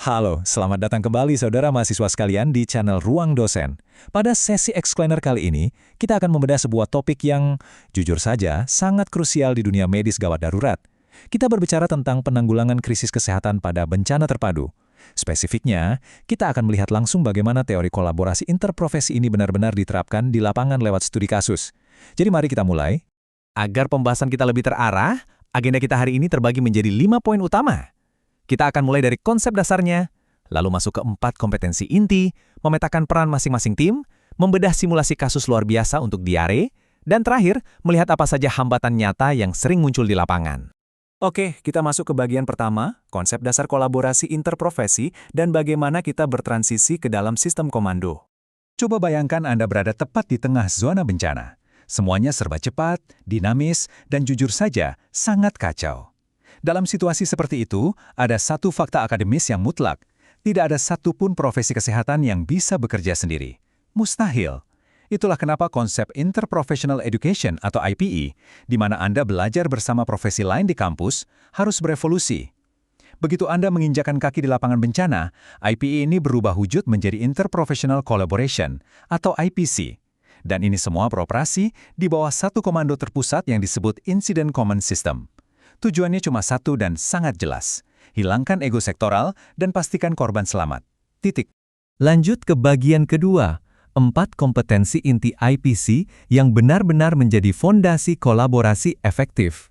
Halo, selamat datang kembali saudara mahasiswa sekalian di channel Ruang Dosen. Pada sesi explainer kali ini, kita akan membedah sebuah topik yang, jujur saja, sangat krusial di dunia medis gawat darurat. Kita berbicara tentang penanggulangan krisis kesehatan pada bencana terpadu. Spesifiknya, kita akan melihat langsung bagaimana teori kolaborasi interprofesi ini benar-benar diterapkan di lapangan lewat studi kasus. Jadi mari kita mulai. Agar pembahasan kita lebih terarah, agenda kita hari ini terbagi menjadi 5 poin utama. Kita akan mulai dari konsep dasarnya, lalu masuk ke 4 kompetensi inti, memetakan peran masing-masing tim, membedah simulasi kasus luar biasa untuk diare, dan terakhir, melihat apa saja hambatan nyata yang sering muncul di lapangan. Oke, kita masuk ke bagian pertama, konsep dasar kolaborasi interprofesi dan bagaimana kita bertransisi ke dalam sistem komando. Coba bayangkan Anda berada tepat di tengah zona bencana. Semuanya serba cepat, dinamis, dan jujur saja, sangat kacau. Dalam situasi seperti itu, ada satu fakta akademis yang mutlak. Tidak ada satupun profesi kesehatan yang bisa bekerja sendiri. Mustahil. Itulah kenapa konsep Interprofessional Education atau IPE, di mana Anda belajar bersama profesi lain di kampus, harus berevolusi. Begitu Anda menginjakan kaki di lapangan bencana, IPE ini berubah wujud menjadi Interprofessional Collaboration atau IPC. Dan ini semua beroperasi di bawah satu komando terpusat yang disebut Incident Command System. Tujuannya cuma satu dan sangat jelas. Hilangkan ego sektoral dan pastikan korban selamat. Titik. Lanjut ke bagian kedua, 4 kompetensi inti IPC yang benar-benar menjadi fondasi kolaborasi efektif.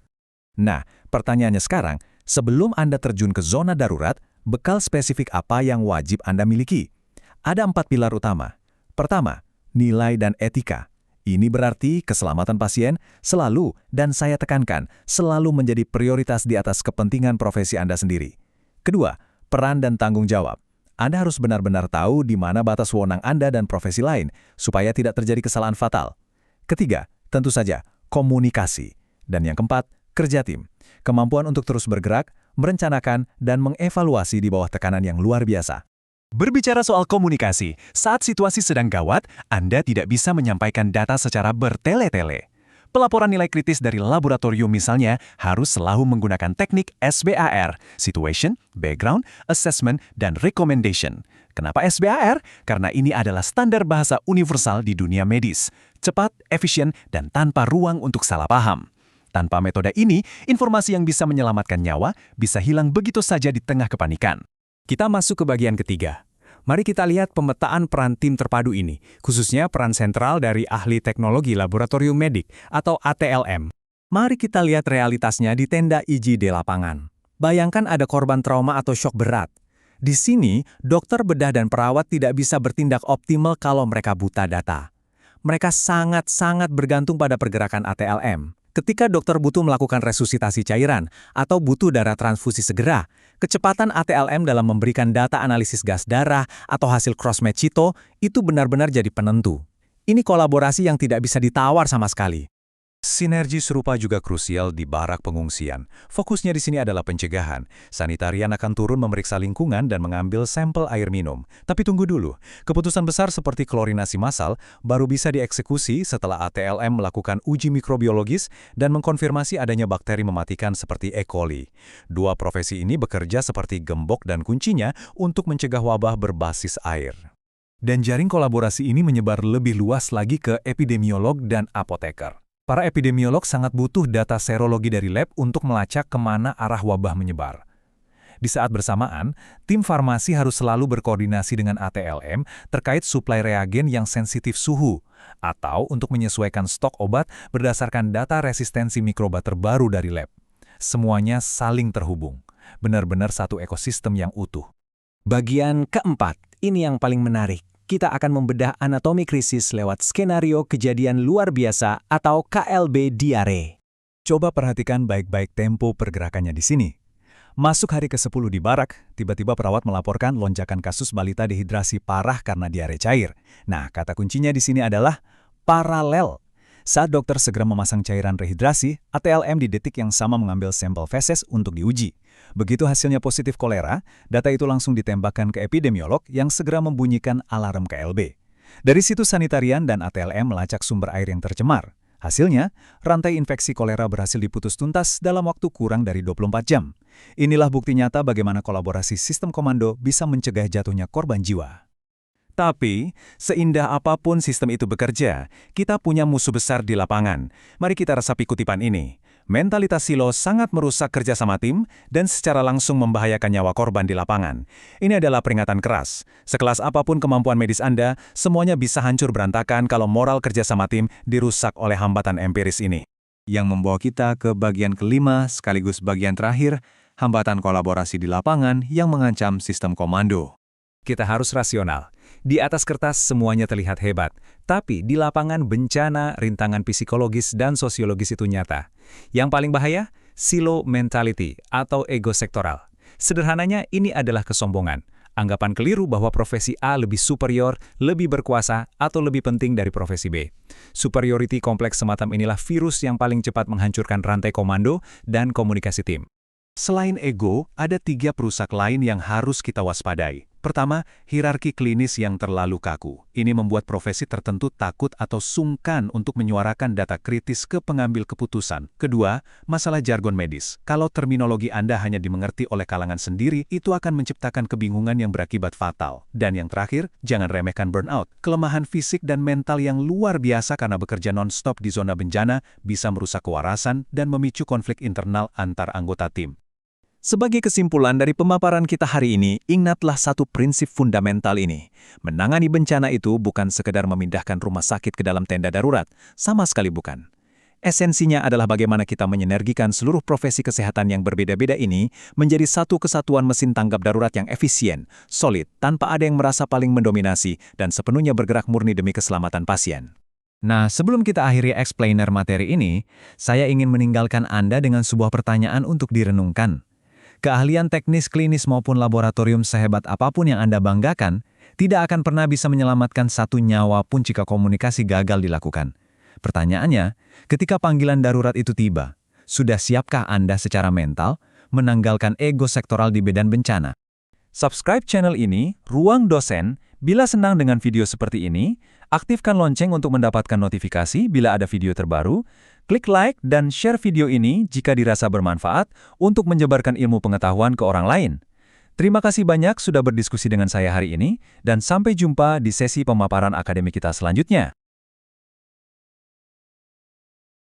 Nah, pertanyaannya sekarang, sebelum Anda terjun ke zona darurat, bekal spesifik apa yang wajib Anda miliki? Ada 4 pilar utama. Pertama, nilai dan etika. Ini berarti keselamatan pasien selalu, dan saya tekankan, selalu menjadi prioritas di atas kepentingan profesi Anda sendiri. Kedua, peran dan tanggung jawab. Anda harus benar-benar tahu di mana batas wewenang Anda dan profesi lain, supaya tidak terjadi kesalahan fatal. Ketiga, tentu saja, komunikasi. Dan yang keempat, kerja tim. Kemampuan untuk terus bergerak, merencanakan, dan mengevaluasi di bawah tekanan yang luar biasa. Berbicara soal komunikasi, saat situasi sedang gawat, Anda tidak bisa menyampaikan data secara bertele-tele. Pelaporan nilai kritis dari laboratorium misalnya harus selalu menggunakan teknik SBAR, Situation, Background, Assessment, dan Recommendation. Kenapa SBAR? Karena ini adalah standar bahasa universal di dunia medis. Cepat, efisien, dan tanpa ruang untuk salah paham. Tanpa metode ini, informasi yang bisa menyelamatkan nyawa bisa hilang begitu saja di tengah kepanikan. Kita masuk ke bagian ketiga. Mari kita lihat pemetaan peran tim terpadu ini, khususnya peran sentral dari ahli teknologi laboratorium medik atau ATLM. Mari kita lihat realitasnya di tenda IGD lapangan. Bayangkan ada korban trauma atau syok berat. Di sini, dokter bedah dan perawat tidak bisa bertindak optimal kalau mereka buta data. Mereka sangat-sangat bergantung pada pergerakan ATLM. Ketika dokter butuh melakukan resusitasi cairan atau butuh darah transfusi segera, kecepatan ATLM dalam memberikan data analisis gas darah atau hasil cross-match cyto itu benar-benar jadi penentu. Ini kolaborasi yang tidak bisa ditawar sama sekali. Sinergi serupa juga krusial di barak pengungsian. Fokusnya di sini adalah pencegahan. Sanitarian akan turun memeriksa lingkungan dan mengambil sampel air minum. Tapi tunggu dulu, keputusan besar seperti klorinasi massal baru bisa dieksekusi setelah ATLM melakukan uji mikrobiologis dan mengkonfirmasi adanya bakteri mematikan seperti E. coli. Dua profesi ini bekerja seperti gembok dan kuncinya untuk mencegah wabah berbasis air. Dan jaring kolaborasi ini menyebar lebih luas lagi ke epidemiolog dan apoteker. Para epidemiolog sangat butuh data serologi dari lab untuk melacak kemana arah wabah menyebar. Di saat bersamaan, tim farmasi harus selalu berkoordinasi dengan ATLM terkait suplai reagen yang sensitif suhu, atau untuk menyesuaikan stok obat berdasarkan data resistensi mikroba terbaru dari lab. Semuanya saling terhubung, benar-benar satu ekosistem yang utuh. Bagian keempat, ini yang paling menarik. Kita akan membedah anatomi krisis lewat skenario kejadian luar biasa atau KLB diare. Coba perhatikan baik-baik tempo pergerakannya di sini. Masuk hari ke-10 di barak, tiba-tiba perawat melaporkan lonjakan kasus balita dehidrasi parah karena diare cair. Nah, kata kuncinya di sini adalah paralel. Saat dokter segera memasang cairan rehidrasi, ATLM di detik yang sama mengambil sampel feses untuk diuji. Begitu hasilnya positif kolera, data itu langsung ditembakkan ke epidemiolog yang segera membunyikan alarm KLB. Dari situ sanitarian dan ATLM melacak sumber air yang tercemar. Hasilnya, rantai infeksi kolera berhasil diputus tuntas dalam waktu kurang dari 24 jam. Inilah bukti nyata bagaimana kolaborasi sistem komando bisa mencegah jatuhnya korban jiwa. Tapi, seindah apapun sistem itu bekerja, kita punya musuh besar di lapangan. Mari kita resapi kutipan ini. Mentalitas silo sangat merusak kerjasama tim dan secara langsung membahayakan nyawa korban di lapangan. Ini adalah peringatan keras. Sekelas apapun kemampuan medis Anda, semuanya bisa hancur berantakan kalau moral kerjasama tim dirusak oleh hambatan empiris ini. Yang membawa kita ke bagian kelima sekaligus bagian terakhir, hambatan kolaborasi di lapangan yang mengancam sistem komando. Kita harus rasional. Di atas kertas semuanya terlihat hebat, tapi di lapangan bencana, rintangan psikologis dan sosiologis itu nyata. Yang paling bahaya, silo mentality atau ego sektoral. Sederhananya ini adalah kesombongan. Anggapan keliru bahwa profesi A lebih superior, lebih berkuasa, atau lebih penting dari profesi B. Superiority kompleks semacam inilah virus yang paling cepat menghancurkan rantai komando dan komunikasi tim. Selain ego, ada 3 perusak lain yang harus kita waspadai. Pertama, hierarki klinis yang terlalu kaku. Ini membuat profesi tertentu takut atau sungkan untuk menyuarakan data kritis ke pengambil keputusan. Kedua, masalah jargon medis. Kalau terminologi Anda hanya dimengerti oleh kalangan sendiri, itu akan menciptakan kebingungan yang berakibat fatal. Dan yang terakhir, jangan remehkan burnout. Kelemahan fisik dan mental yang luar biasa karena bekerja non-stop di zona bencana bisa merusak kewarasan dan memicu konflik internal antar anggota tim. Sebagai kesimpulan dari pemaparan kita hari ini, ingatlah satu prinsip fundamental ini. Menangani bencana itu bukan sekedar memindahkan rumah sakit ke dalam tenda darurat, sama sekali bukan. Esensinya adalah bagaimana kita menyenergikan seluruh profesi kesehatan yang berbeda-beda ini menjadi satu kesatuan mesin tanggap darurat yang efisien, solid, tanpa ada yang merasa paling mendominasi dan sepenuhnya bergerak murni demi keselamatan pasien. Nah, sebelum kita akhiri explainer materi ini, saya ingin meninggalkan Anda dengan sebuah pertanyaan untuk direnungkan. Keahlian teknis klinis maupun laboratorium sehebat apapun yang Anda banggakan, tidak akan pernah bisa menyelamatkan satu nyawa pun jika komunikasi gagal dilakukan. Pertanyaannya, ketika panggilan darurat itu tiba, sudah siapkah Anda secara mental menanggalkan ego sektoral di medan bencana? Subscribe channel ini, Ruang Dosen. Bila senang dengan video seperti ini, aktifkan lonceng untuk mendapatkan notifikasi bila ada video terbaru. Klik like dan share video ini jika dirasa bermanfaat untuk menyebarkan ilmu pengetahuan ke orang lain. Terima kasih banyak sudah berdiskusi dengan saya hari ini, dan sampai jumpa di sesi pemaparan akademik kita selanjutnya.